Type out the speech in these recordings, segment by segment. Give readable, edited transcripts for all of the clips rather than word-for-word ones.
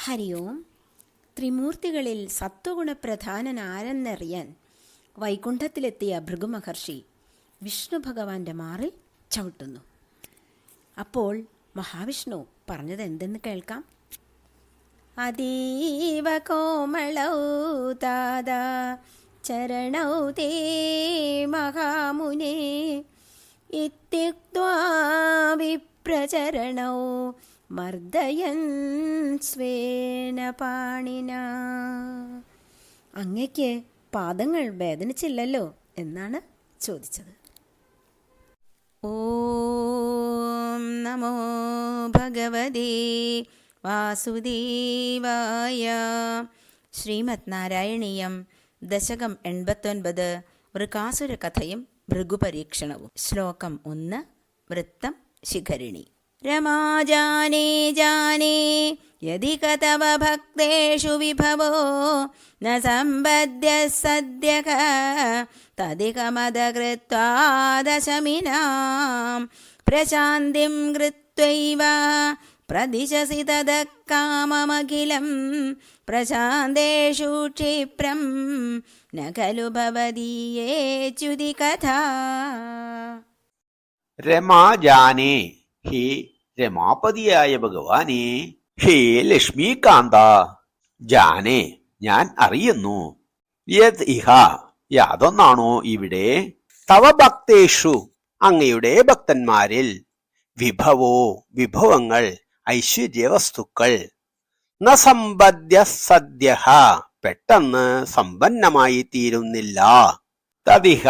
ഹരി ഓം. ത്രിമൂർത്തികളിൽ സത്വഗുണപ്രധാനനാരെന്നറിയാൻ വൈകുണ്ഠത്തിലെത്തിയ ഭൃഗുമഹർഷി വിഷ്ണു ഭഗവാന്റെ മാറിൽ ചവിട്ടുന്നു. അപ്പോൾ മഹാവിഷ്ണു പറഞ്ഞത് എന്തെന്ന് കേൾക്കാം. അതീവ കോമളൗ താദാ ചരണൗ തേ മഹാമുനേ ഇത്യുക്ത്വാ വിപ്രചരണൗ മർദ്ദയൻ സ്വേന പാണിന. അങ്ങയ്ക്ക് പാദങ്ങൾ വേദനിച്ചില്ലല്ലോ എന്നാണ് ചോദിച്ചത്. ഓം നമോ ഭഗവതേ വാസുദേവായ. ശ്രീമദ് നാരായണീയം ദശകം 89 വൃകാസുര കഥയും ഭൃഗുപരീക്ഷണവും. ശ്ലോകം 1. വൃത്തം ശിഖരിണി. രമാജാനേ ജാനേ യദി തവ ഭക്തേഷു വിഭവോ ന സമ്പദ്യ സദ്യഃ തദികമദകൃത്വാ ദശമിനാം പ്രശാന്തിം കൃത്വൈവ പ്രദിശസി തദഃ കാമമഖിലം പ്രശാന്തേഷു ക്ഷിപ്രം ന ഖലു ഭവദീയേച്യുതി കഥാ. രമാജാനേ ഹേ രമാപതിയായ ഭഗവാനെ, ഹേ ലക്ഷ്മീകാന്ത, ജാനേ ഞാൻ അറിയുന്നു, യത് ഇഹ യാതൊന്നാണോ ഇവിടെ, തവ ഭക്തേഷു അങ്ങയുടെ ഭക്തന്മാരിൽ, വിഭവോ വിഭവങ്ങൾ, ഐശ്വര്യവസ്തുക്കൾ, ന സമ്പദ്യ സദ്യഃ പെട്ടെന്ന് സമ്പന്നമായി തീരുന്നില്ല, തദിഹ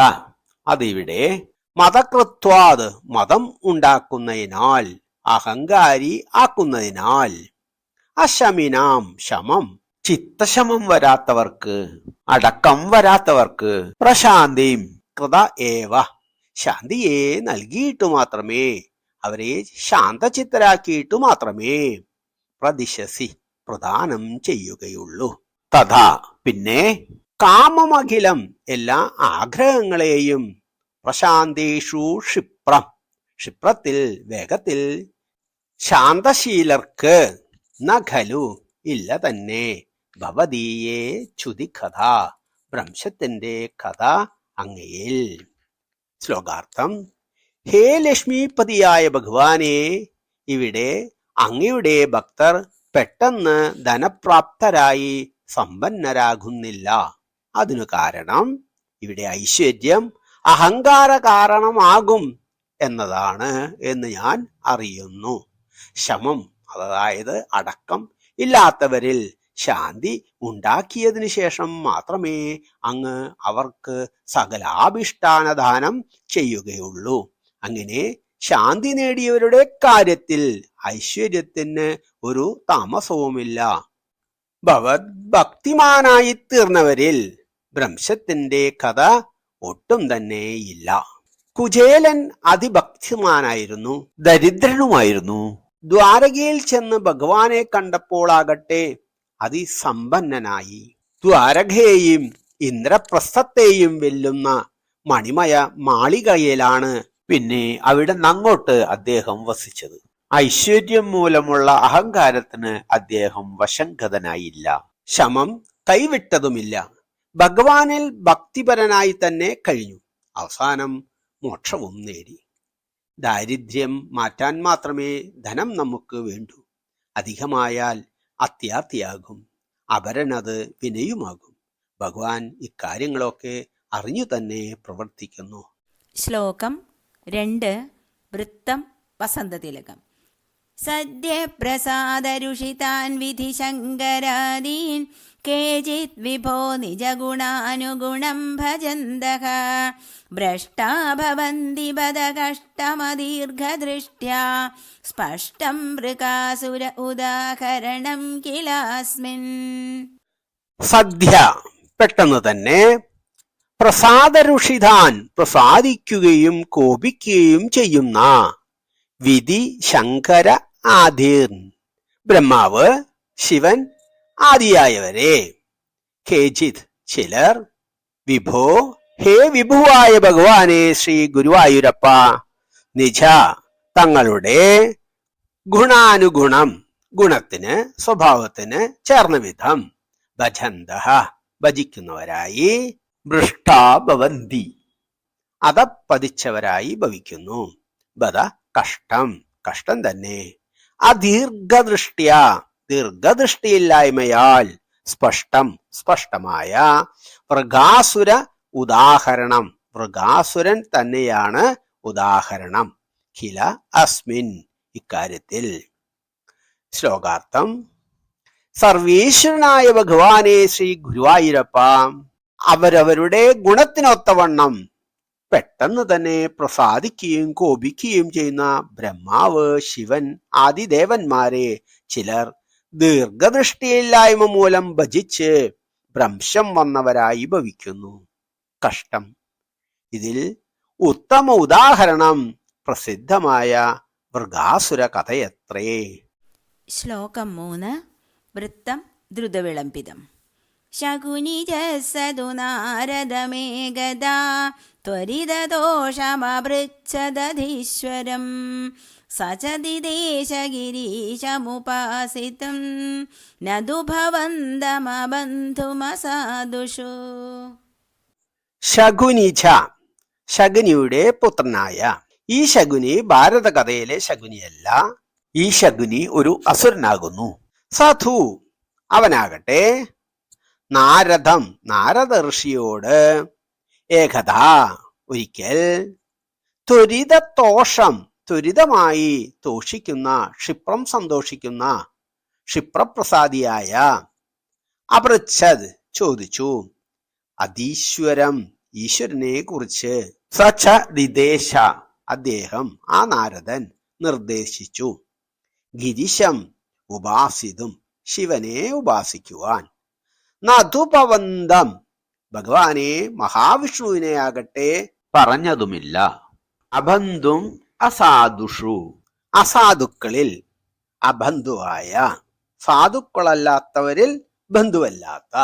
അതിവിടെ, മതകൃത്വാത് മതം ഉണ്ടാക്കുന്നതിനാൽ, അഹങ്കാരി ആക്കുന്നതിനാൽ, അശമിനാം ശമം ചിത്തശമം വരാത്തവർക്ക്, അടക്കം വരാത്തവർക്ക്, പ്രശാന്തിം കൃത ഏവ ശാന്തിയെ നൽകിയിട്ടു മാത്രമേ, അവരെ ശാന്തചിത്തരാക്കിയിട്ടു മാത്രമേ, പ്രദിശസി പ്രദാനം ചെയ്യുകയുള്ളൂ. തഥാ പിന്നെ, കാമമഖിലം എല്ലാ ആഗ്രഹങ്ങളെയും, പ്രശാന്തേഷു ക്ഷിപ്രം ക്ഷിപ്രത്തിൽ വേഗത്തിൽ, ശാന്തശീലർക്ക്, ന ഖലു ഇല്ല തന്നെ, ഭവദീയേ ച്യുതി കഥ ഭ്രംശത്തിന്റെ കഥ അങ്ങയിൽ. ശ്ലോകാർത്ഥം. ഹേ ലക്ഷ്മീപതിയായ ഭഗവാനെ, ഇവിടെ അങ്ങയുടെ ഭക്തർ പെട്ടെന്ന് ധനപ്രാപ്തരായി സമ്പന്നരാകുന്നില്ല. അതിനു കാരണം ഇവിടെ ഐശ്വര്യം അഹങ്കാര കാരണമാകും എന്നതാണ് എന്ന് ഞാൻ അറിയുന്നു. ശമം അതായത് അടക്കം ഇല്ലാത്തവരിൽ ശാന്തി ഉണ്ടാക്കിയതിനു ശേഷം മാത്രമേ അങ്ങ് അവർക്ക് സകലാഭിഷ്ടാനദാനം ചെയ്യുകയുള്ളൂ. അങ്ങനെ ശാന്തി നേടിയവരുടെ കാര്യത്തിൽ ഐശ്വര്യത്തിന് ഒരു താമസവുമില്ല. ഭഗവത് ഭക്തിമാനായി തീർന്നവരിൽ ഭ്രംശത്തിന്റെ കഥ ഒട്ടും തന്നെയില്ല. കുചേലൻ അതിഭക്തിമാനായിരുന്നു, ദരിദ്രനുമായിരുന്നു. ദ്വാരകയിൽ ചെന്ന് ഭഗവാനെ കണ്ടപ്പോളാകട്ടെ അതിസമ്പന്നനായി. ദ്വാരകയെയും ഇന്ദ്രപ്രസ്ഥത്തെയും വെല്ലുന്ന മണിമയ മാളികയിലാണ് പിന്നെ അവിടെ നങ്ങോട്ട് അദ്ദേഹം വസിച്ചത്. ഐശ്വര്യം മൂലമുള്ള അഹങ്കാരത്തിന് അദ്ദേഹം വശംഗതനായില്ല, ശമം കൈവിട്ടതുമില്ല. ഭഗവാനിൽ ഭക്തിപരനായി തന്നെ കഴിഞ്ഞു. അവസാനം മോക്ഷവും നേടി. ദാരിദ്ര്യം മാറ്റാൻ മാത്രമേ ധനം നമുക്ക് വേണ്ടൂ. അധികമായാൽ അത്യാർത്തിയാകും, അപരനത് വിനയുമാകും. ഭഗവാൻ ഇക്കാര്യങ്ങളൊക്കെ അറിഞ്ഞു തന്നെ പ്രവർത്തിക്കുന്നു. ശ്ലോകം 2. വൃത്തം വസന്തതിലകം. സദ്യപ്രസാദരുഷിതാൻ വിധി ശങ്കരാദീൻ കേചിത് വിഭോ നിജഗുണാനുഗുണം ഭജന്തഃ ഭ്രഷ്ടാ ഭവന്തി ബദകഷ്ടമദീർഘദൃഷ്ട്യാ സ്പഷ്ടം വൃകാസുര ഉദാഹരണം കിലാസ്മിൻ. സദ്യ പെട്ടെന്ന് തന്നെ, പ്രസാദരുഷിതാൻ പ്രസാദിക്കുകയും കോപിക്കുകയും ചെയ്യുന്ന, വിധി ശങ്കര ആദിർ ബ്രഹ്മാവ് ശിവൻ ആദിയായവരെ, കേചിത് ചിലർ, വിഭോ ഹേ വിഭുവായ ഭഗവാനെ ശ്രീ ഗുരുവായൂരപ്പ, നിജ തങ്ങളുടെ ഗുണാനുഗുണം ഗുണത്തിന് സ്വഭാവത്തിന് ചേർന്ന വിധം ഭജന്തഃ ഭജിക്കുന്നവരായി ഭ്രഷ്ടാ ഭവന്തി അധപ്പതിച്ചവരായി ഭവിക്കുന്നു. ബദ കഷ്ടം കഷ്ടം തന്നെ. അദീർഘദൃഷ്ട്യ ദീർഘദൃഷ്ടിയില്ലായ്മയാൽ സ്പഷ്ടം സ്പഷ്ടമായ വൃഗാസുര ഉദാഹരണം വൃഗാസുരൻ തന്നെയാണ് ഉദാഹരണം കില അസ്മിൻ ഇക്കാര്യത്തിൽ. ശ്ലോകാർത്ഥം. സർവീശ്വരനായ ഭഗവാനെ ശ്രീ ഗുരുവായൂരപ്പ അവരവരുടെ ഗുണത്തിനൊത്തവണ്ണം പെട്ടെന്ന് തന്നെ പ്രസാദിക്കുകയും കോപിക്കുകയും ചെയ്യുന്ന ബ്രഹ്മാവ്, ശിവൻ ആദിദേവന്മാരെ ചിലർ ദീർഘദൃഷ്ടിയില്ലായ്മ മൂലം ഭജിച്ച് ഭ്രംശം വന്നവരായി ഭവിക്കുന്നു. കഷ്ടം. ഇതിൽ ഉത്തമ ഉദാഹരണം പ്രസിദ്ധമായ വൃഗാസുര കഥയത്രേ. ശ്ലോകം 3. വൃത്തം ദ്രുതവിളംബിതം. ശകുനിജസദു നാരദമേകദാ ത്വരിതദോഷമഭൃച്ഛദധീശ്വരം സചദിദേശഗിരീശമുപാസിതം നതു ഭവന്തമബന്ധുമസാധുഷു. ശകുനിജ ശകുനിയുടെ പുത്രനായ ഈ ശകുനി ഭാരതകഥയിലെ ശകുനിയല്ല. ഈ ശകുനി ഒരു അസുരനാകുന്നു. സാധു അവനാകട്ടെ നാരദ ഋഷിയോട് ഏകഥാ ഒരിക്കൽ ത്വരിതമായി തോഷിക്കുന്ന ക്ഷിപ്രം സന്തോഷിക്കുന്ന ക്ഷിപ്രപ്രസാദിയായ അപൃച്ഛത് ചോദിച്ചു അധീശ്വരം ഈശ്വരനെ കുറിച്ച്. സച്ച ദിദേശ അദ്ദേഹം ആ നാരദൻ നിർദ്ദേശിച്ചു ഗിരിശം ഉപാസിതും ശിവനെ ഉപാസിക്കുവാൻ. നതുപവന്തം ഭഗവാനെ മഹാവിഷ്ണുവിനെ ആകട്ടെ പറഞ്ഞതുമില്ല. അബന്ധും അസാധുഷു അസാധുക്കളിൽ അബന്ധുവായ സാധുക്കളല്ലാത്തവരിൽ ബന്ധുവല്ലാത്ത.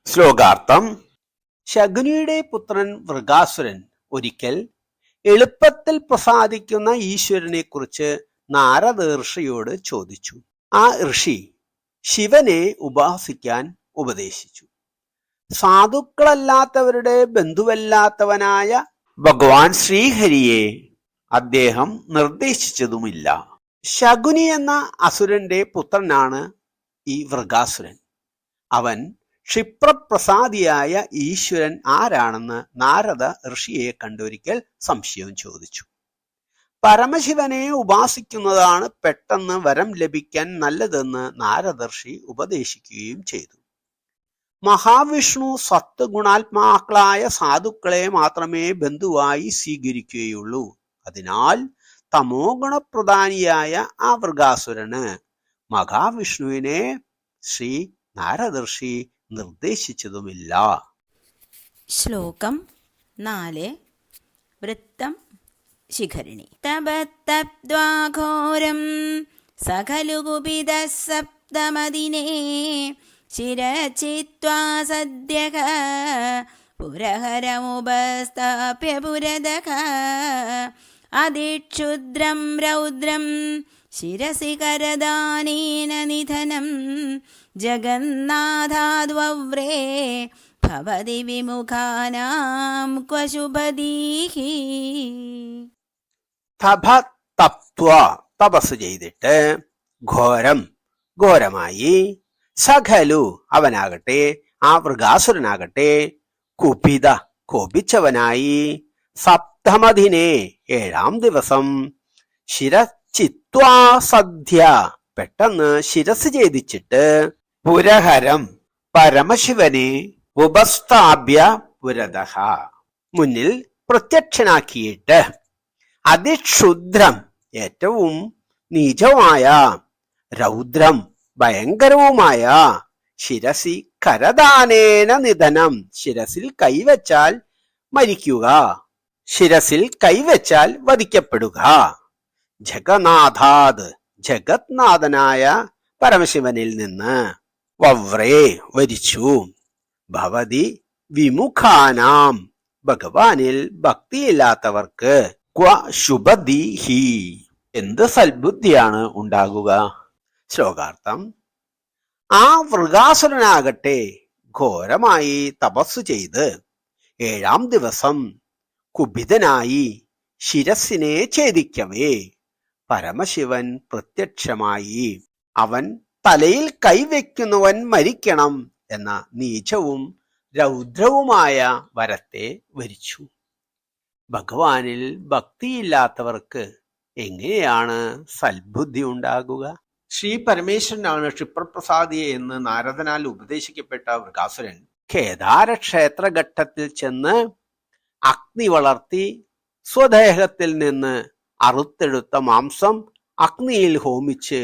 ശ്ലോകാർത്ഥം. ശകുനിയുടെ പുത്രൻ വൃഗാസുരൻ ഒരിക്കൽ എളുപ്പത്തിൽ പ്രസാദിക്കുന്ന ഈശ്വരനെ കുറിച്ച് നാരദ ഋഷിയോട് ചോദിച്ചു. ആ ഋഷി ശിവനെ ഉപാസിക്കാൻ ഉപദേശിച്ചു. സാധുക്കളല്ലാത്തവരുടെ ബന്ധുവല്ലാത്തവനായ ഭഗവാൻ ശ്രീഹരിയെ അദ്ദേഹം നിർദ്ദേശിച്ചതുമില്ല. ശകുനി എന്ന അസുരന്റെ പുത്രനാണ് ഈ വൃഗാസുരൻ. അവൻ ക്ഷിപ്രപ്രസാദിയായ ഈശ്വരൻ ആരാണെന്ന് നാരദ ഋഷിയെ കണ്ടൊരിക്കൽ സംശയം ചോദിച്ചു. പരമശിവനെ ഉപാസിക്കുന്നതാണ് പെട്ടെന്ന് വരം ലഭിക്കാൻ നല്ലതെന്ന് നാരദ ഋഷി ഉപദേശിക്കുകയും ചെയ്തു. മഹാവിഷ്ണു സത്വഗുണാത്മാക്കളായ സാധുക്കളെ മാത്രമേ ബന്ധുവായി സ്വീകരിക്കുകയുള്ളൂ. അതിനാൽ തമോ ഗുണപ്രധാനിയായ ആ വൃഗാസുരന് മഹാവിഷ്ണുവിനെ ശ്രീ നാരദ ഋഷി നിർദ്ദേശിച്ചതുമില്ല. ശ്ലോകം 4. വൃത്തം ശിഖരിണി. തപത്തപ്ദ്വാഘോരം സഖലു കുപിതഃ സപ്തമദിനേ ശിരചിത്വാ സദ്യഃ പുരഹരമുപസ്ഥാപ്യ പുരതഃ അതിക്ഷുദ്രം രൗദ്രം ശിരസി കരദാനേന നിധനം ജഗന്നാഥാദ്വവ്രേ ഭവതി വിമുഖാനാം ക്വ ശുഭദീഃ. തപസ് ചെയ്തിട്ട് ഘോരമായി സഖലു അവനാകട്ടെ ആ വൃഗാസുരനാകട്ടെ കോപിച്ചവനായി സപ്തമദിനെ 7-ാം ദിവസം ശിരചിത്വാ സദ്യ പെട്ടെന്ന് ശിരസ് ഛേദിച്ചിട്ട് പുരഹരം പരമശിവനെ ഉപസ്ഥാപ്യ പുരതഃ മുന്നിൽ പ്രത്യക്ഷനാക്കിയിട്ട് അതിക്ഷുദ്രം ഏറ്റവും നീചമായ രൗദ്രം ഭയങ്കരവുമായ ശിരസി കരദാനേന നിധനം ശിരസിൽ കൈവച്ചാൽ മരിക്കുക ശിരസിൽ കൈവച്ചാൽ വധിക്കപ്പെടുക ജഗന്നാഥാത് ജഗത്നാഥനായ പരമശിവനിൽ നിന്ന് വവ്രേ വരിച്ചു ഭവതി വിമുഖാനാം ഭഗവാനിൽ ഭക്തിയില്ലാത്തവർക്ക് ക്വ ശുഭദീഹി എന്ത് സൽബുദ്ധിയാണ് ഉണ്ടാകുക. ശ്ലോകാർത്ഥം: ആ വൃകാസുരനാകട്ടെ ഘോരമായി തപസ്സു ചെയ്ത് 7-ാം ദിവസം കുപിതനായി ശിരസ്സിനെ ഛേദിക്കവേ പരമശിവൻ പ്രത്യക്ഷമായി അവൻ തലയിൽ കൈവയ്ക്കുന്നവൻ മരിക്കണം എന്ന നീചവും രൗദ്രവുമായ വരത്തെ വരിച്ചു. ഭഗവാനിൽ ഭക്തിയില്ലാത്തവർക്ക് എങ്ങനെയാണ് സൽബുദ്ധി ഉണ്ടാകുക? ശ്രീ പരമേശ്വരനാണ് ക്ഷിപ്രപ്രസാദിയെ എന്ന് നാരദനാൽ ഉപദേശിക്കപ്പെട്ട വൃകാസുരൻ കേദാരക്ഷേത്രഘട്ടത്തിൽ ചെന്ന് അഗ്നി വളർത്തി സ്വദേഹത്തിൽ നിന്ന് അറുത്തെടുത്ത മാംസം അഗ്നിയിൽ ഹോമിച്ച്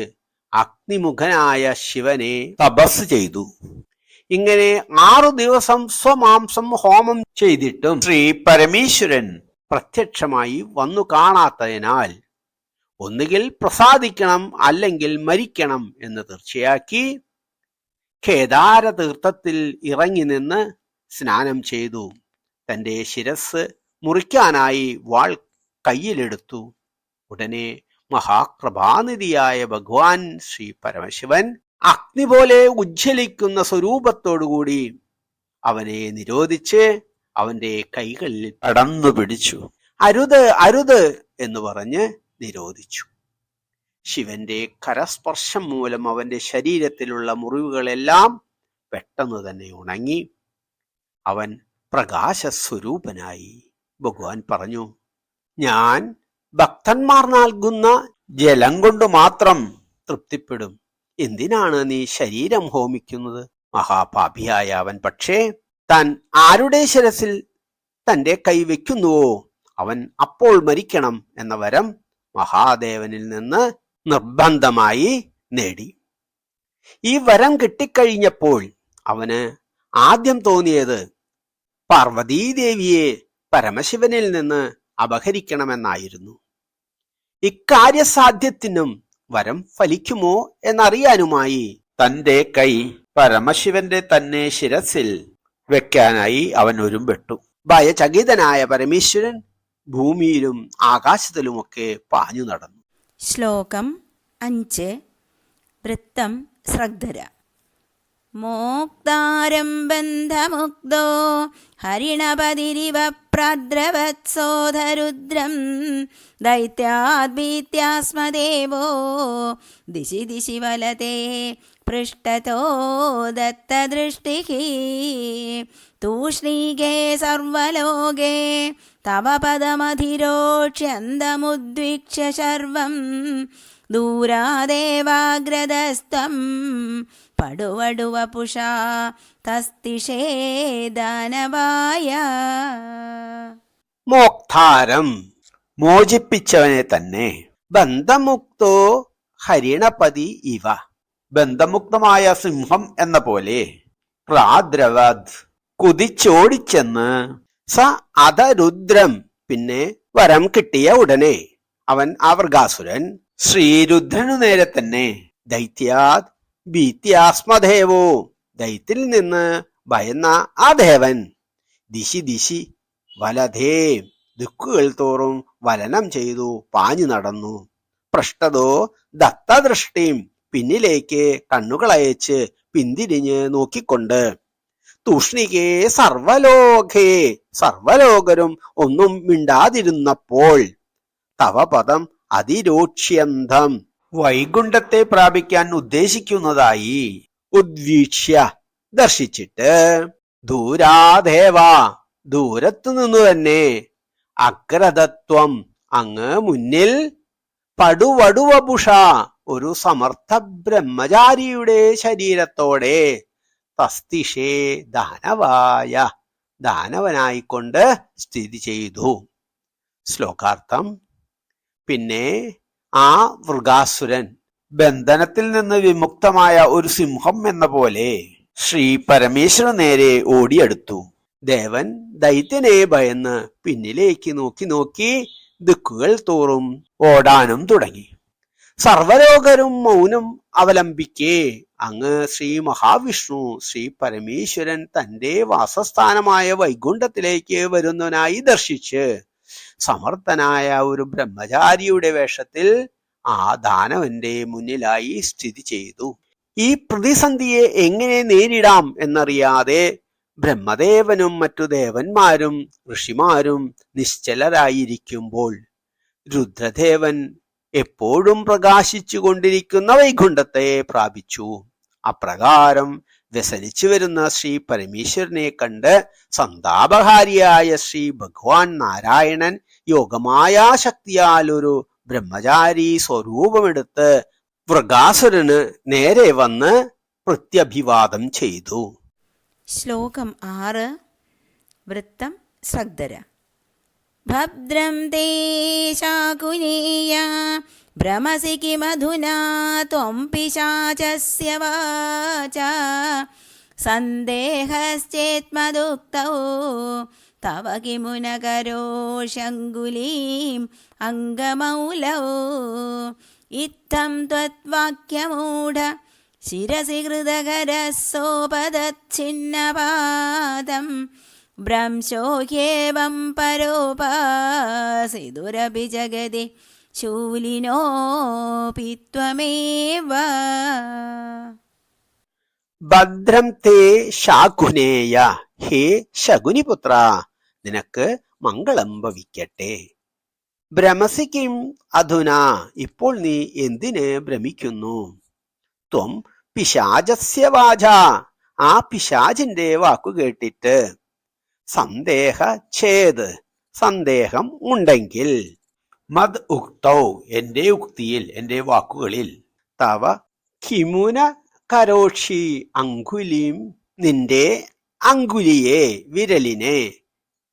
അഗ്നിമുഖനായ ശിവനെ തപസ് ചെയ്തു. ഇങ്ങനെ 6 ദിവസം സ്വമാംസം ഹോമം ചെയ്തിട്ടും ശ്രീ പരമേശ്വരൻ പ്രത്യക്ഷമായി വന്നു കാണാത്തതിനാൽ ഒന്നുകിൽ പ്രസാദിക്കണം അല്ലെങ്കിൽ മരിക്കണം എന്ന് തീർച്ചയാക്കി കേദാര തീർത്ഥത്തിൽ ഇറങ്ങി നിന്ന് സ്നാനം ചെയ്തു. തന്റെ ശിരസ് മുറിക്കാനായി വാൾ കയ്യിലെടുത്തു. ഉടനെ മഹാകൃപാനിധിയായ ഭഗവാൻ ശ്രീ പരമശിവൻ അഗ്നി പോലെ ഉജ്ജ്വലിക്കുന്ന സ്വരൂപത്തോടുകൂടി അവനെ നിരോധിച്ച് അവന്റെ കൈകളിൽ പടർന്നു പിടിച്ചു. അരുത് അരുത് എന്ന് പറഞ്ഞ് നിരോധിച്ചു. ശിവന്റെ കരസ്പർശം മൂലം അവന്റെ ശരീരത്തിലുള്ള മുറിവുകളെല്ലാം പെട്ടെന്ന് തന്നെ ഉണങ്ങി. അവൻ പ്രകാശസ്വരൂപനായി. ഭഗവാൻ പറഞ്ഞു: ഞാൻ ഭക്തന്മാർ നൽകുന്ന ജലം കൊണ്ട് മാത്രം തൃപ്തിപ്പെടും. എന്തിനാണ് നീ ശരീരം ഹോമിക്കുന്നത്? മഹാപാപിയായ അവൻ പക്ഷേ താൻ ആരുടെ ശിരസിൽ തന്റെ കൈ വെക്കുന്നുവോ അവൻ അപ്പോൾ മരിക്കണം എന്ന വരം മഹാദേവനിൽ നിന്ന് നിർബന്ധമായി നേടി. ഈ വരം കിട്ടിക്കഴിഞ്ഞപ്പോൾ അവന് ആദ്യം തോന്നിയത് പാർവതീദേവിയെ പരമശിവനിൽ നിന്ന് അപഹരിക്കണമെന്നായിരുന്നു. ഇക്കാര്യസാധ്യത്തിനും വരം ഫലിക്കുമോ എന്നറിയാനുമായി തന്റെ കൈ പരമശിവന്റെ തന്നെ ശിരസിൽ വെക്കാനായി അവൻ ഒരുമ്പെട്ടു. ഭയചകിതനായ പരമേശ്വരൻ ഭൂമിയിലും ആകാശത്തിലുമൊക്കെ പാഞ്ഞു നടന്നു. ശ്ലോകം 5. വൃത്തം ശ്രദ്ധര. മോക്താരം ബന്ധമുക്തോ ഹരിണപതിരിവ പ്രാദ്രവത്സോധരുദ്രം ദൈത്യാദ്ഭീത്യാസ്മദേവോ ദിശി ദിശി വലത്തെ പൃഷ്ഠതോ ദത്തദൃഷ്ടിഃ തൂഷ്ണീകേ സർവലോകേ തവ പദമധിരോക്ഷ്യന്തമുദ്വിക്ഷ്യ ശർവം ദൂരാദേവാഗ്രതസ്തം പടുവടുവപുഷാ തസ്തിഷേ ദാനവായ. മോക്താരം മോചിപ്പിച്ചവനെ തന്നെ. ബന്ധമുക്തോ ഹരിണപതി ഇവ. ബന്ധമുക്തമായ സിംഹം എന്ന പോലെ പ്രാദ്രവത് കുതിച്ചോടിച്ചെന്ന് സ അധരുദ്രം. പിന്നെ വരം കിട്ടിയ ഉടനെ അവൻ ആ വൃകാസുരൻ ശ്രീരുദ്രനു നേരെ തന്നെ ദൈത്യാത് ഭീത്യാസ്മദേവോ. ദൈത്തിൽ നിന്ന് ഭയന്ന ആ ദേവൻ ദിശി ദിശി വലധേ ദിക്കുകൾ തോറും വലനം ചെയ്തു പാഞ്ഞു നടന്നു. പൃഷ്ഠതോ ദത്തദൃഷ്ടിയും പിന്നിലേക്ക് കണ്ണുകളയച്ച് പിന്തിരിഞ്ഞ് നോക്കിക്കൊണ്ട് തൂഷ്ണികേ സർവലോകേ സർവലോകരും ഒന്നും മിണ്ടാതിരുന്നപ്പോൾ തവ പദം അതിരോക്ഷ്യന്തം വൈകുണ്ഠത്തെ പ്രാപിക്കാൻ ഉദ്ദേശിക്കുന്നതായി ഉദ്വീക്ഷ്യ ദർശിച്ചിട്ട് ദൂരാദേവ ദൂരത്തു നിന്നു തന്നെ അഗ്രതത്വം അങ്ങ് മുന്നിൽ പടുവടുവപുഷ ഒരു സമർത്ഥ ബ്രഹ്മചാരിയുടെ ശരീരത്തോടെ തസ്തിഷേ ദാനവായ ദാനവനായിക്കൊണ്ട് സ്ഥിതി ചെയ്തു. ശ്ലോകാർത്ഥം: പിന്നെ ആ വൃകാസുരൻ ബന്ധനത്തിൽ നിന്ന് വിമുക്തമായ ഒരു സിംഹം എന്ന പോലെ ശ്രീ പരമേശ്വര നേരെ ഓടിയെടുത്തു. ദേവൻ ദൈത്യനെ ഭയന്ന് പിന്നിലേക്ക് നോക്കി നോക്കി ദിക്കുകൾ തോറും ഓടാനും തുടങ്ങി. സർവലോകരും മൗനം അവലംബിക്കേ അങ്ങ് ശ്രീ മഹാവിഷ്ണു ശ്രീ പരമേശ്വരൻ തന്റെ വാസസ്ഥാനമായ വൈകുണ്ഠത്തിലേക്ക് വരുന്നവനായി ദർശിച്ച് സമർത്ഥനായ ഒരു ബ്രഹ്മചാരിയുടെ വേഷത്തിൽ ആ ദാനവന്റെ മുന്നിലായി സ്ഥിതി ചെയ്തു. ഈ പ്രതിസന്ധിയെ എങ്ങനെ നേരിടാം എന്നറിയാതെ ബ്രഹ്മദേവനും മറ്റു ദേവന്മാരും ഋഷിമാരും നിശ്ചലരായിരിക്കുമ്പോൾ രുദ്രദേവൻ എപ്പോഴും പ്രകാശിച്ചു കൊണ്ടിരിക്കുന്ന വൈകുണ്ഠത്തെ പ്രാപിച്ചു. അപ്രകാരം വ്യസനിച്ചു വരുന്ന ശ്രീ പരമേശ്വരനെ കണ്ട് സന്താപഹാരിയായ ശ്രീ ഭഗവാൻ നാരായണൻ യോഗമായ ശക്തിയാൽ ഒരു ബ്രഹ്മചാരി സ്വരൂപമെടുത്ത് വൃഗാസുരന് നേരെ വന്ന് പ്രത്യഭിവാദം ചെയ്തു. ശ്ലോകം 6. വൃത്തം ശ്രദ്ധര. ഭദ്രം തേ ശാകുനീയ ഭ്രമസി കിമധുനാ ത്വം പിശാചസ്യ വാച സന്ദേഹശ്ചേത്മദുക്തൗ തവ കിമുന കരോഷംഗുലീം അംഗമൗലൗ ഇത്തം ത്വദ്വാക്യമൂഢ ശിരസി ഹൃദകരസോപദച്ഛിന്നപാദം ഭ്രംശോ ഹ്യേവം പരോപാസിതുരപി ജഗതി ശൂലിനോപി ത്വമേവ. ഭദ്രം തേ ശാകുനേയ, ഹേ ശകുനിപുത്ര, നിനക്ക് മംഗളം ഭവിക്കട്ടെ. ഭ്രമസിക്കും അധുനാ, ഇപ്പോൾ നീ എന്തിന് ഭ്രമിക്കുന്നു? ത്വം പിശാചസ്യ വാച, ആ പിശാചിന്റെ വാക്കു കേട്ടിട്ട്. സന്ദേഹ ഛേദ്, സന്ദേഹം ഉണ്ടെങ്കിൽ. മദ് ഉക്തൗ, എന്റെ ഉക്തിയിൽ, എന്റെ വാക്കുകളിൽ. തവ കിമുന കരോഷി അങ്കുലിം, നിന്റെ അങ്കുലിയെ, വിരലിനെ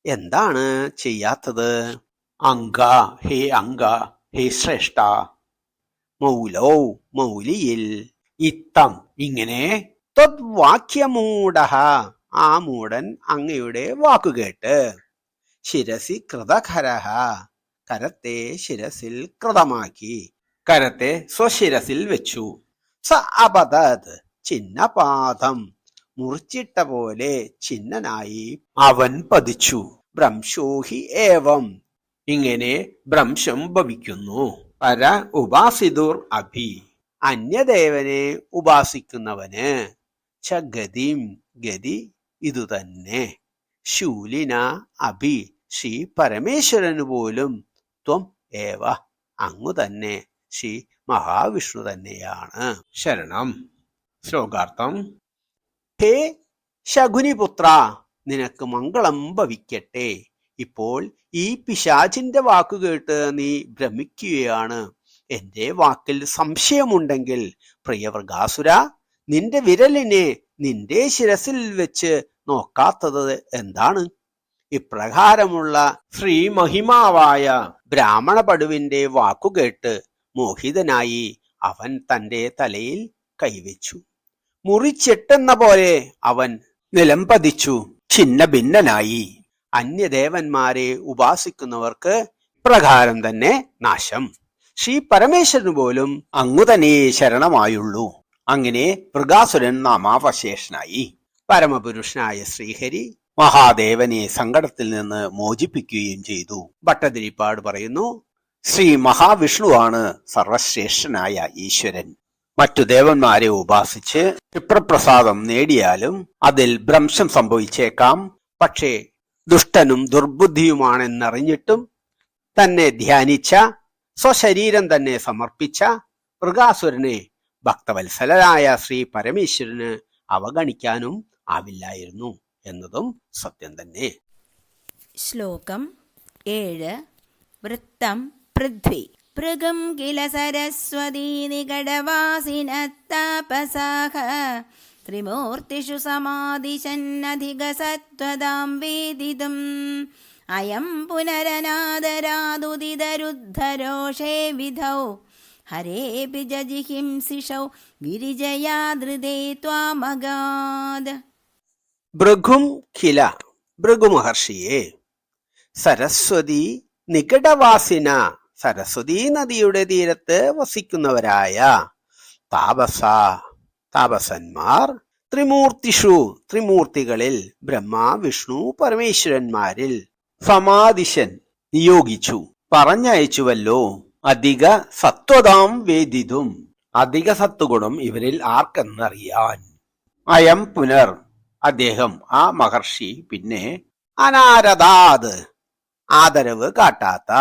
എന്താണ് ചെയ്യാത്തത്? അങ്ക, ഹേ അങ്ക, ഹേ ശ്രേഷ്ഠ. മൗലൗ, മൗലിയിൽ. ഇത്തം, ഇങ്ങനെ. ത്വദ്വാക്യമൂഢ, ആ മൂഢൻ അങ്ങയുടെ വാക്കുകേട്ട്. ശിരസി കൃതകരഃ, കരത്തെ ശിരസിൽ കൃതമാക്കി, കരത്തെ സ്വശിരസിൽ വെച്ചു. സ അപതത്, ചിഹ്നപാദം, മുറിച്ചിട്ട പോലെ ചിഹ്നനായി അവൻ പതിച്ചു. ഭ്രംശോഹി ഏവം, ഇങ്ങനെ ഭ്രംശം ഭവിക്കുന്നു. പര ഉപാസിതുർ അഭി, അന്യദേവനെ ഉപാസിക്കുന്നവന്. ച ഗതിം, ഗതി ഇതുതന്നെ. ശൂലിന അഭി, ശ്രീ പരമേശ്വരന് പോലും. ത്വം ഏവ, അങ്ങു തന്നെ, ശ്രീ മഹാവിഷ്ണു തന്നെയാണ്. ശരണം. ശ്ലോകാർത്ഥം. ഹേ ശകുനിപുത്ര, നിനക്ക് മംഗളം ഭവിക്കട്ടെ. ഇപ്പോൾ ഈ പിശാചിന്റെ വാക്കുകേട്ട് നീ ഭ്രമിക്കുകയാണ്. എന്റെ വാക്കിൽ സംശയമുണ്ടെങ്കിൽ പ്രിയവൃഗാസുര, നിന്റെ വിരലിനെ നിന്റെ ശിരസിൽ വെച്ച് നോക്കാത്തത് എന്താണ്? ഇപ്രകാരമുള്ള ശ്രീമഹിമാവായ ബ്രാഹ്മണ പടുവിന്റെ വാക്കുകേട്ട് മോഹിതനായി അവൻ തന്റെ തലയിൽ കൈവച്ചു. മുറിച്ചെട്ടെന്ന പോലെ അവൻ നിലം പതിച്ചു, ഛിന്ന ഭിന്നനായി. അന്യദേവന്മാരെ ഉപാസിക്കുന്നവർക്ക് പ്രകാരം തന്നെ നാശം. ശ്രീ പരമേശ്വരന് പോലും അങ്ങു തന്നെ ശരണമായുള്ളൂ. അങ്ങനെ വൃഗാസുരൻ നാമാവശേഷനായി. പരമപുരുഷനായ ശ്രീഹരി മഹാദേവനെ സങ്കടത്തിൽ നിന്ന് മോചിപ്പിക്കുകയും ചെയ്തു. ഭട്ടതിരിപ്പാട് പറയുന്നു, ശ്രീ മഹാവിഷ്ണുവാണ് സർവശ്രേഷ്ഠനായ ഈശ്വരൻ. മറ്റു ദേവന്മാരെ ഉപാസിച്ച് വിപ്രപ്രസാദം നേടിയാലും അതിൽ ഭ്രംശം സംഭവിച്ചേക്കാം. പക്ഷേ ദുഷ്ടനും ദുർബുദ്ധിയുമാണെന്നറിഞ്ഞിട്ടും തന്നെ ധ്യാനിച്ച, സ്വശരീരം തന്നെ സമർപ്പിച്ച വൃഗാസുരനെ ഭക്തവത്സലനായ ശ്രീ പരമേശ്വരന് അവഗണിക്കാനും ആവില്ലായിരുന്നു എന്നതും സത്യം തന്നെ. ശ്ലോകം 7. വൃത്തം പൃഥ്വി. ഭൃഗം കില സരസ്വതീ നികടവാസിനത്താപസാഹ ത്രിമൂർത്തിഷു സമാദിശന്നധികസത്വതാം വേദിതും അയം പുനരനാദരാദുദിതരുദ്ധരോഷേ വിധൗ ഹരേപി ജജിഹിംസിഷൗ ഗിരിജയാദൃതേ ത്വാമഗാദ്. ഭൃഗും കില, ഭൃഗു മഹർഷിയെ. സരസ്വതി നികടവാസിന, സരസ്വതി നദിയുടെ തീരത്ത് വസിക്കുന്നവരായ. താപസ, താപസന്മാർ. ത്രിമൂർത്തിഷു, ത്രിമൂർത്തികളിൽ, ബ്രഹ്മ വിഷ്ണു പരമേശ്വരന്മാരിൽ. സമാദിശൻ, നിയോഗിച്ചു, പറഞ്ഞയച്ചുവല്ലോ. അധിക സത്വതാം വേദിതും, അധിക സത്വഗുണം ഇവരിൽ ആർക്കെന്നറിയാൻ. അയം പുനർ, അദ്ദേഹം ആ മഹർഷി പിന്നെ, അനാരദാത് ആദരവ് കാട്ടാത്ത,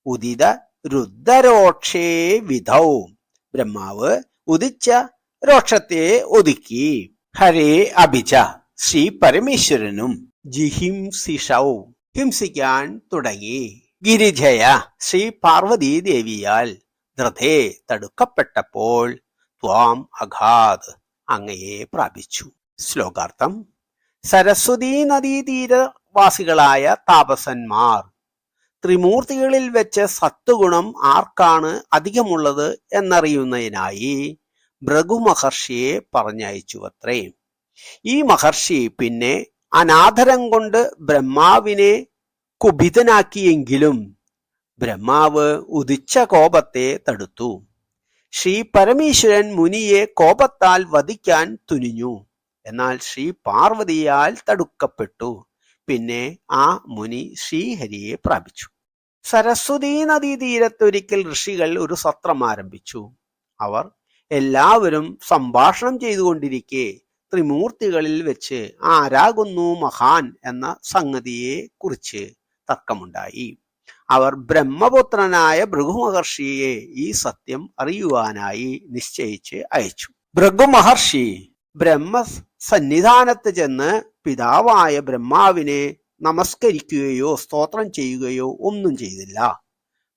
ഉദിത രുദ്രരോക്ഷേ വിധൗ ബ്രഹ്മാവ് ഉദിച്ച രോക്ഷത്തെ ഒതുക്കി, ഹരേ അഭിജ ശ്രീ പരമേശ്വരനും, ജിഹിംസിഷൗ ഹിംസിക്കാൻ തുടങ്ങി, ഗിരിജയ ശ്രീ പാർവതീ ദേവിയാൽ, ധൃതേ തടുക്കപ്പെട്ടപ്പോൾ, ത്വാം അഘാത് അങ്ങയെ പ്രാപിച്ചു. ശ്ലോകാർത്ഥം: സരസ്വതീ നദീതീരവാസികളായ താപസന്മാർ ത്രിമൂർത്തികളിൽ വെച്ച് സത്വഗുണം ആർക്കാണ് അധികമുള്ളത് എന്നറിയുന്നതിനായി ഭൃഗു മഹർഷിയെ പറഞ്ഞയച്ചുവത്രേ. ഈ മഹർഷി പിന്നെ അനാദരം കൊണ്ട് ബ്രഹ്മാവിനെ കുപിതനാക്കിയെങ്കിലും ബ്രഹ്മാവ് ഉദിച്ച കോപത്തെ തടുത്തു. ശ്രീ പരമേശ്വരൻ മുനിയെ കോപത്താൽ വധിക്കാൻ തുനിഞ്ഞു. എന്നാൽ ശ്രീ പാർവതിയാൽ തടുക്കപ്പെട്ടു. പിന്നെ ആ മുനി ശ്രീഹരിയെ പ്രാപിച്ചു. സരസ്വതീ നദീതീരത്തൊരിക്കൽ ഋഷികൾ ഒരു സത്രം ആരംഭിച്ചു. അവർ എല്ലാവരും സംഭാഷണം ചെയ്തുകൊണ്ടിരിക്കെ ത്രിമൂർത്തികളിൽ വെച്ച് ആരാകുന്നു മഹാൻ എന്ന സംഗതിയെ കുറിച്ച് തർക്കമുണ്ടായി. അവർ ബ്രഹ്മപുത്രനായ ഭൃഗു മഹർഷിയെ ഈ സത്യം അറിയുവാനായി നിശ്ചയിച്ച് അയച്ചു. ഭൃഗു മഹർഷി ബ്രഹ്മ സന്നിധാനത്ത് ചെന്ന് പിതാവായ ബ്രഹ്മാവിനെ നമസ്കരിക്കുകയോ സ്തോത്രം ചെയ്യുകയോ ഒന്നും ചെയ്തില്ല.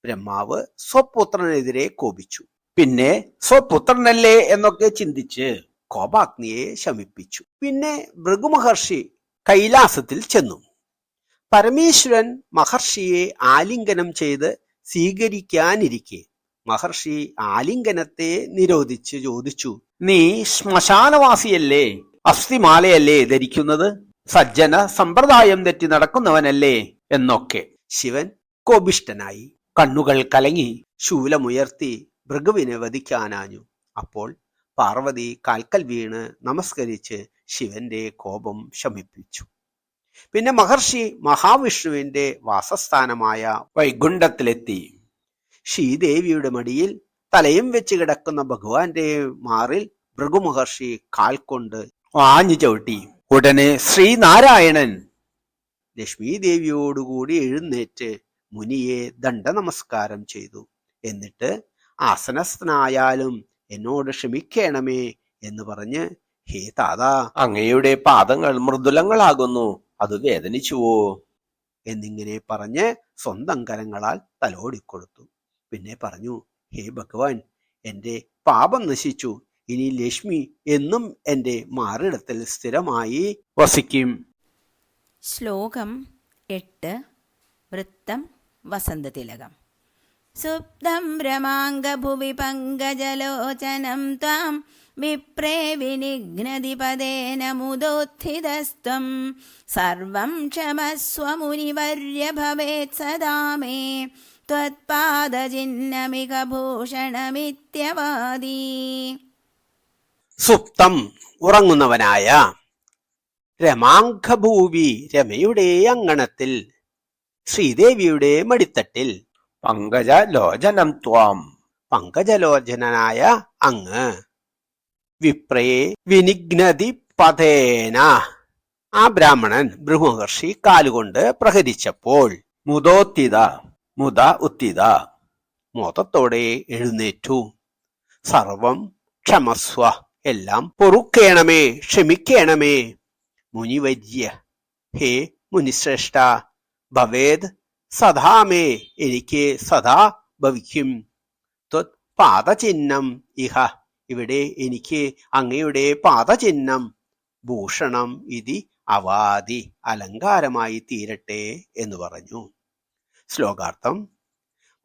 ബ്രഹ്മാവ് സ്വപുത്രനെതിരെ കോപിച്ചു. പിന്നെ സ്വപുത്രനല്ലേ എന്നൊക്കെ ചിന്തിച്ച് കോപാഗ്നിയെ ശമിപ്പിച്ചു. പിന്നെ ഭൃഗു മഹർഷി കൈലാസത്തിൽ ചെന്നു. പരമേശ്വരൻ മഹർഷിയെ ആലിംഗനം ചെയ്ത് സ്വീകരിക്കാനിരിക്കെ മഹർഷി ആലിംഗനത്തെ നിരോധിച്ച് ചോദിച്ചു, നീ ശ്മശാനവാസിയല്ലേ? അസ്ഥിമാലയല്ലേ ധരിക്കുന്നത്? സജ്ജന സമ്പ്രദായം തെറ്റി നടക്കുന്നവനല്ലേ എന്നൊക്കെ. ശിവൻ കോപിഷ്ഠനായി, കണ്ണുകൾ കലങ്ങി, ശൂലമുയർത്തി ഭൃഗുവിനെ വധിക്കാനാഞ്ഞു. അപ്പോൾ പാർവതി കാൽക്കൽ വീണ് നമസ്കരിച്ച് ശിവന്റെ കോപം ശമിപ്പിച്ചു. പിന്നെ മഹർഷി മഹാവിഷ്ണുവിന്റെ വാസസ്ഥാനമായ വൈകുണ്ഠത്തിലെത്തി. ശ്രീദേവിയുടെ മടിയിൽ തലയും വെച്ച് കിടക്കുന്ന ഭഗവാന്റെ മാറിൽ ഭൃഗു മഹർഷി കാൽ കൊണ്ട് ആഞ്ഞു ചവിട്ടി. ഉടനെ ശ്രീനാരായണൻ ലക്ഷ്മി ദേവിയോടുകൂടി എഴുന്നേറ്റ് മുനിയെ ദണ്ഡ നമസ്കാരം ചെയ്തു. എന്നിട്ട് ആസനസ്ഥനായാലും എന്നോട് ക്ഷമിക്കണമേ എന്ന് പറഞ്ഞ്, ഹേ താതാ, അങ്ങയുടെ പാദങ്ങൾ മൃദുലങ്ങളാകുന്നു, അത് വേദനിച്ചുവോ എന്നിങ്ങനെ പറഞ്ഞ് സ്വന്തം കരങ്ങളാൽ തലോടിക്കൊടുത്തു. പിന്നെ പറഞ്ഞു, ഹേ ഭഗവാൻ, എന്റെ പാപം നശിച്ചു. ഇനി ലക്ഷ്മി എന്നും എന്റെ മാറിടത്തിൽ സ്ഥിരമായി വസിക്കും. ശ്ലോകം 8. വൃത്തം വസന്തതിലകം. സുപ്തം രമാംഗഭുവി പങ്കജലോചനം ത്വാം വിപ്രേ വിനിഘ്നതി പദേന മുദോത്ഥിതസ്ത്വം സർവം ക്ഷമസ്വ മുനിവർയ ഭവേത് സദാ മേ ത്വത്പാദചിഹ്നമിക ഭൂഷണമിത്യവാദി. സുപ്തം ഉറങ്ങുന്നവനായ, രമാംഗഭൂവി രമയുടെ അങ്കണത്തിൽ, ശ്രീദേവിയുടെ മടിത്തട്ടിൽ, പങ്കജലോചനം ത്വാം പങ്കജലോചനായ അങ്ങ്, വിപ്രേ വിനിഘ്നതി പതേന ആ ബ്രാഹ്മണൻ ഭൃഗുമഹർഷി കാലുകൊണ്ട് പ്രഹരിച്ചപ്പോൾ, മുദോത്തിത മുദ ഉത്തിത മോദത്തോടെ എഴുന്നേറ്റു. സർവം ക്ഷമസ്വ എല്ലാം പൊറുക്കേണമേ, ക്ഷമിക്കേണമേ. മുനിവര്യ, ഹേ മുനിശ്രേഷ്ഠ, ഭവേദ് സദാമേ എനിക്ക് സദാ ഭവിക്കും. ത്വത് പാദചിഹ്നം ഇഹ ഇവിടെ എനിക്ക് അങ്ങയുടെ പാദചിഹ്നം, ഭൂഷണം ഇതി അവാദി അലങ്കാരമായി തീരട്ടെ എന്ന് പറഞ്ഞു. ശ്ലോകാർത്ഥം: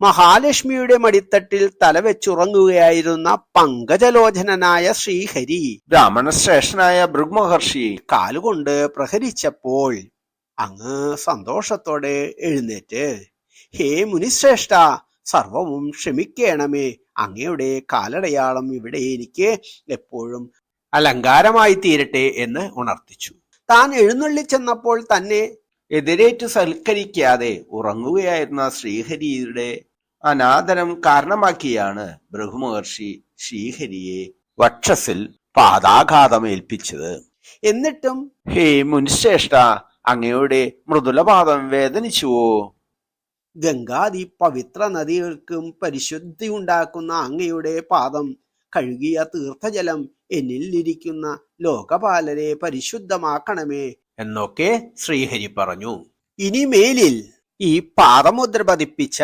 മഹാലക്ഷ്മിയുടെ മടിത്തട്ടിൽ തലവെച്ചുറങ്ങുകയായിരുന്ന പങ്കജലോചനായ ശ്രീഹരി ബ്രാഹ്മണശ്രേഷ്ഠനായ ഭൃഗുമഹർഷി കാലുകൊണ്ട് പ്രഹരിച്ചപ്പോൾ അങ്ങ് സന്തോഷത്തോടെ എഴുന്നേറ്റ്, ഹേ മുനിശ്രേഷ്ഠ, സർവവും ക്ഷമിക്കണമേ. അങ്ങയുടെ കാലടയാളം ഇവിടെ എനിക്ക് എപ്പോഴും അലങ്കാരമായി തീരട്ടെ എന്ന് ഉണർത്തിച്ചു. താൻ എഴുന്നള്ളിച്ചെന്നപ്പോൾ തന്നെ എതിരേറ്റു സൽക്കരിക്കാതെ ഉറങ്ങുകയായിരുന്ന ശ്രീഹരിയുടെ അനാദരം കാരണമാക്കിയാണ് ഭൃഗുമഹർഷി ശ്രീഹരിയെ വക്ഷസിൽ പാദാഘാതമേൽപ്പിച്ചത്. എന്നിട്ടും ഹേ മുനിശ്രേഷ്ഠ, അങ്ങയുടെ മൃദുലപാദം വേദനിച്ചുവോ? ഗംഗാദി പവിത്ര നദികൾക്കും പരിശുദ്ധി ഉണ്ടാക്കുന്ന അങ്ങയുടെ പാദം കഴുകിയ തീർത്ഥജലം എന്നിൽ ഇരിക്കുന്ന ലോകപാലരെ പരിശുദ്ധമാക്കണമേ എന്നൊക്കെ ശ്രീഹരി പറഞ്ഞു. ഇനിമേലിൽ ഈ പാദമുദ്ര പതിപ്പിച്ച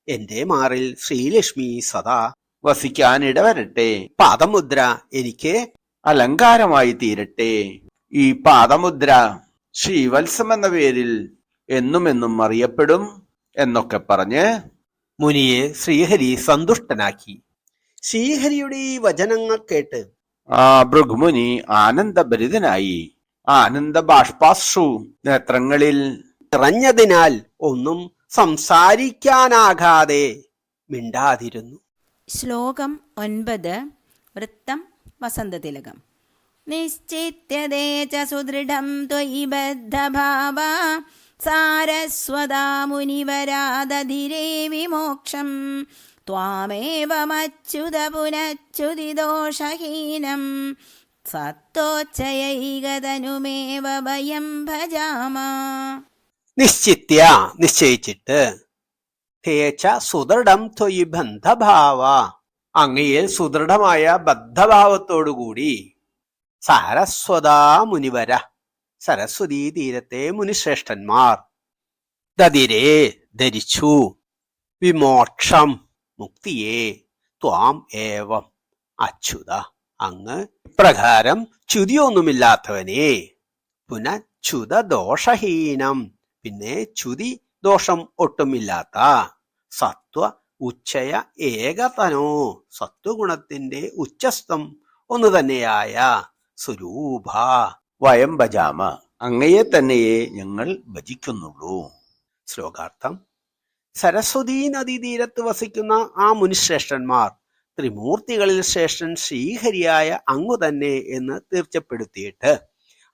എന്റെ മാറിൽ ശ്രീലക്ഷ്മി സദാ വസിക്കാനിടവരട്ടെ. പാദമുദ്ര എനിക്ക് അലങ്കാരമായി തീരട്ടെ. ഈ പാദമുദ്ര ശ്രീവത്സം എന്ന പേരിൽ എന്നുമെന്നും അറിയപ്പെടും എന്നൊക്കെ പറഞ്ഞ് മുനിയെ ശ്രീഹരി സന്തുഷ്ടനാക്കി. ശ്രീഹരിയുടെ ഈ വചനങ്ങൾ കേട്ട് ആ ഭൃഗുമുനി ആനന്ദഭരിതനായി. ആനന്ദ ബാഷ്പാശ്രു നേത്രങ്ങളിൽ നിറഞ്ഞതിനാൽ ഒന്നും സംസാരിക്കാനാകാതെ മിണ്ടാതിരുന്നു. ശ്ലോകം 9. വൃത്തം വസന്തതിലകം. നിശ്ചിത്യതേ ച സുദൃഢം ത്വയി ബദ്ധഭാവാ സാരസ്വതാ മുനിവരാദധിരേ വിമോക്ഷം ത്വാമേവമച്യുത പുനച്യുതിദോഷഹീനം സത്തോച്ചയൈകതനുമേവ വയം ഭജാമ. നിശ്ചിത്യ നിശ്ചയിച്ചിട്ട്, തേച്ച സുദൃഢം ത്വയി ബന്ധഭാവ അങ്ങയിൽ സുദൃഢമായ ബദ്ധഭാവത്തോടുകൂടി സാരസ്വതാ മുനിവര സരസ്വതീ തീരത്തെ മുനിശ്രേഷ്ഠന്മാർ ദതിരേ ധരിച്ചു വിമോക്ഷം മുക്തിയെ ത്വാം ഏവം അച്യുത അങ്ങ് ഇപ്രകാരം ച്യുതിയൊന്നുമില്ലാത്തവനെ പുനച്യുത ദോഷഹീനം പിന്നെ ച്യുതി ദോഷം ഒട്ടുമില്ലാത്ത സത്വ ഉച്ചയ ഏകതനോ സത്വഗുണത്തിന്റെ ഉച്ചസ്ഥം ഒന്നു തന്നെയായ സ്വരൂപ വയം ഭജാമ അങ്ങയെ തന്നെയേ ഞങ്ങൾ ഭജിക്കുന്നുള്ളൂ. ശ്ലോകാർത്ഥം. സരസ്വതീ നദീതീരത്ത് വസിക്കുന്ന ആ മുനിശ്രേഷ്ഠന്മാർ ത്രിമൂർത്തികളിൽ ശ്രേഷ്ഠൻ ശ്രീഹരിയായ അങ്ങു തന്നെ എന്ന് തീർച്ചപ്പെടുത്തിയിട്ട്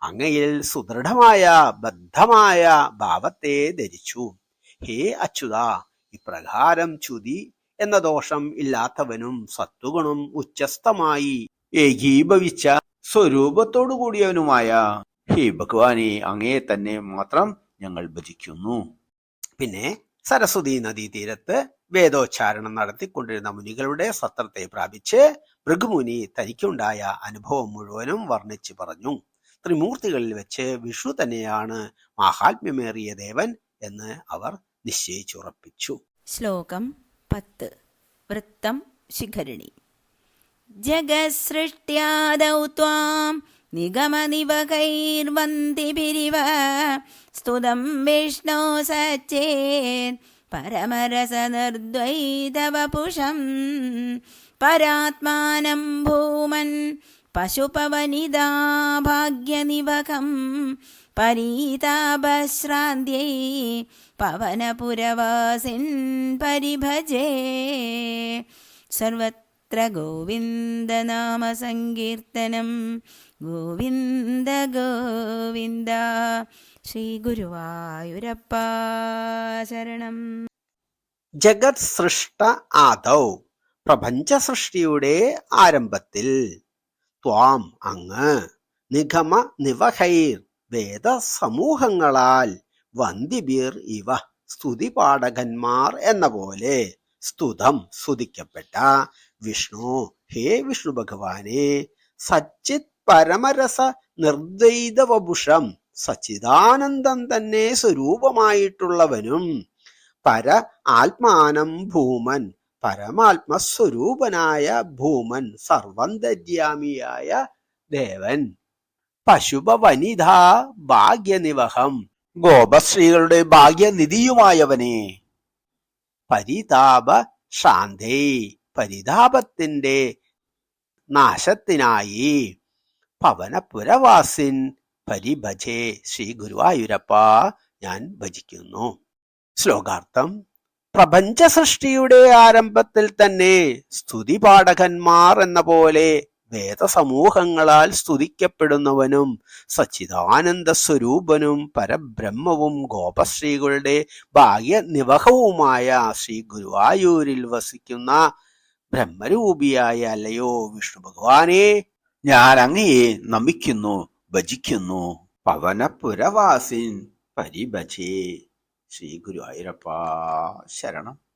അങ്ങയിൽ സുദൃഢമായ ബദ്ധമായ ഭാവത്തെ ധരിച്ചു. ഹേ അച്യുത, ഇപ്രകാരം ച്യുതി എന്ന ദോഷം ഇല്ലാത്തവനും സത്വഗുണം ഉച്ചസ്ഥമായി ഏകീഭവിച്ച സ്വരൂപത്തോടു കൂടിയവനുമായ ഹേ ഭഗവാനെ, അങ്ങയെ തന്നെ മാത്രം ഞങ്ങൾ ഭജിക്കുന്നു. പിന്നെ സരസ്വതീ നദീതീരത്ത് വേദോച്ചാരണം നടത്തിക്കൊണ്ടിരുന്ന മുനികളുടെ സത്രത്തെ പ്രാപിച്ച് ഭൃഗുമുനി തനിക്കുണ്ടായ അനുഭവം മുഴുവനും വർണ്ണിച്ചു പറഞ്ഞു. ത്രിമൂർത്തികളിൽ വെച്ച് വിഷ്ണു തന്നെയാണ് മാഹാത്മ്യമേറിയ ദേവൻ എന്ന് അവർ നിശ്ചയിച്ചുറപ്പിച്ചു. ശ്ലോകം 10. വൃത്തം ശിഖരിണി. ജഗത്സൃഷ്ട്യാദൗ ത്വാം നിഗമനിവകൈർവന്തിഭിരിവ സ്തുതം വിഷ്ണോ സച്ചേത് പരമരസനിർദ്വൈതവപുഷം പരാത്മാനം ഭൂമൻ പശുപവനിതാ ഭാഗ്യനിവകം പരീതാപശ്രാന്ത്യൈ പവനപുരവാസിൻ പരിഭജേ. സർവത്ര ഗോവിന്ദനാമ സങ്കീർത്തനം. ഗോവിന്ദ ഗോവിന്ദ. ശ്രീ ഗുരുവായൂരപ്പ ശരണം. ജഗത് സൃഷ്ട ആദൗ പ്രപഞ്ച സൃഷ്ടിയുടെ ആരംഭത്തിൽ ത്വാം അങ്ങ് നിഗമ നിവഹൈർ വേദ സമൂഹങ്ങളാൽ വന്ദിബീർ ഇവ സ്തുതിപാഠകന്മാർ എന്ന പോലെ സ്തുതം സ്തുതിക്കപ്പെട്ട വിഷ്ണു, ഹേ വിഷ്ണു ഭഗവാനെ, സച്ചിത് പരമരസ നിർദ്വൈതവപുഷം സച്ചിദാനന്ദം തന്നെ സ്വരൂപമായിട്ടുള്ളവനും പര ആത്മാനം ഭൂമൻ പരമാത്മസ്വരൂപനായ ഭൂമൻ സർവന്തര്യാമിയായ ദേവൻ പശുപവനിതാ ഭാഗ്യനിവഹം ഗോപശ്രീകളുടെ ഭാഗ്യനിധിയുമായവനെ, പരിതാപ ശാന്തേ പരിതാപത്തിന്റെ നാശത്തിനായി പവനപുരവാസിൻ പരിഭജേ. ശ്രീ ഗുരുവായൂരപ്പ ഞാൻ ഭജിക്കുന്നു. ശ്ലോകാർത്ഥം. പ്രപഞ്ച സൃഷ്ടിയുടെ ആരംഭത്തിൽ തന്നെ സ്തുതിപാഠകന്മാർ എന്ന പോലെ വേദസമൂഹങ്ങളാൽ സ്തുതിക്കപ്പെടുന്നവനും സച്ചിദാനന്ദ സ്വരൂപനും പരബ്രഹ്മവും ഗോപശ്രീകളുടെ ഭാഗ്യനിവഹവുമായ ശ്രീ ഗുരുവായൂരിൽ വസിക്കുന്ന ബ്രഹ്മരൂപിയായ അല്ലയോ വിഷ്ണു ഭഗവാനെ, ഞാൻ അങ്ങയെ നമിക്കുന്നു, ഭജിക്കുന്നു. പവനപുരവാസിൻ പരിഭജേ. ശ്രീ ഗുരുവായൂരപ്പ ശരണം.